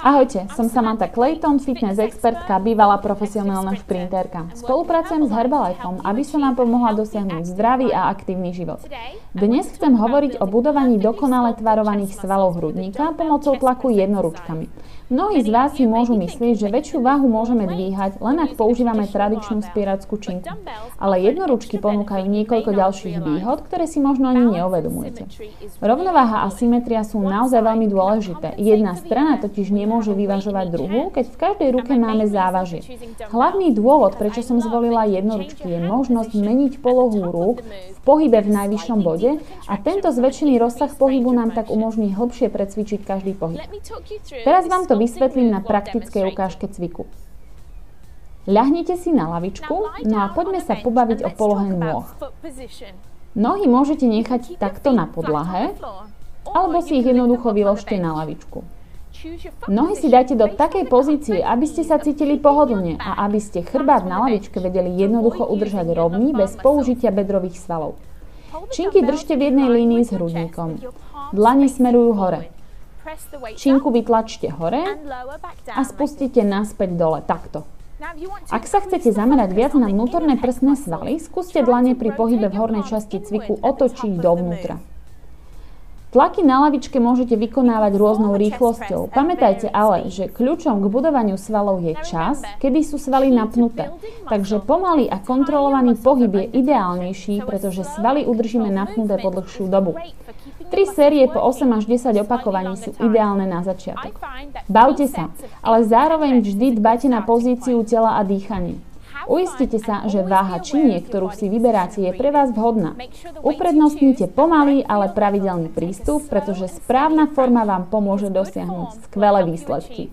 Ahojte, som Samantha Clayton, fitness expertka, bývalá profesionálna šprinterka. Spolupracujem s Herbalifeom, aby som vám pomohla dosiahnuť zdravý a aktívny život. Dnes chcem hovoriť o budovaní dokonale tvarovaných svalov hrudníka pomocou tlaku jednoručkami. Mnohí z vás si môžu myslieť, že väčšiu váhu môžeme dvíhať, len ak používame tradičnú spierackú činku. Ale jednoručky ponúkajú niekoľko ďalších výhod, ktoré si možno ani neuvedomujete. Rovnováha a symetria sú naozaj veľmi dôležité. Jedna strana totiž nemôže vyvažovať druhú, keď v každej ruke máme závažie. Hlavný dôvod, prečo som zvolila jednoručky, je možnosť meniť polohu rúk v pohybe v najvyššom bode a tento zväčšený rozsah pohybu nám tak umožní hĺbšie precvičiť každý pohyb. Teraz vám to vysvetlím na praktickej ukážke cviku. Ľahnite si na lavičku, no a poďme sa pobaviť o polohe nôh. Nohy môžete nechať takto na podlahe, alebo si ich jednoducho vyložte na lavičku. Nohy si dajte do takej pozície, aby ste sa cítili pohodlne a aby ste chrbát na lavičke vedeli jednoducho udržať rovný bez použitia bedrových svalov. Činky držte v jednej línii s hrudníkom. Dlane smerujú hore. Činku vytlačte hore a spustite naspäť dole, takto. Ak sa chcete zamerať viac na vnútorné prsné svaly, skúste dlane pri pohybe v hornej časti cviku otočiť dovnútra. Tlaky na lavičke môžete vykonávať rôznou rýchlosťou. Pamätajte ale, že kľúčom k budovaniu svalov je čas, kedy sú svaly napnuté. Takže pomalý a kontrolovaný pohyb je ideálnejší, pretože svaly udržíme napnuté po dlhšiu dobu. 3 série po 8 až 10 opakovaní sú ideálne na začiatok. Bavte sa, ale zároveň vždy dbajte na pozíciu tela a dýchanie. Uistite sa, že váha činiek, ktorú si vyberáte, je pre vás vhodná. Uprednostnite pomalý, ale pravidelný prístup, pretože správna forma vám pomôže dosiahnuť skvelé výsledky.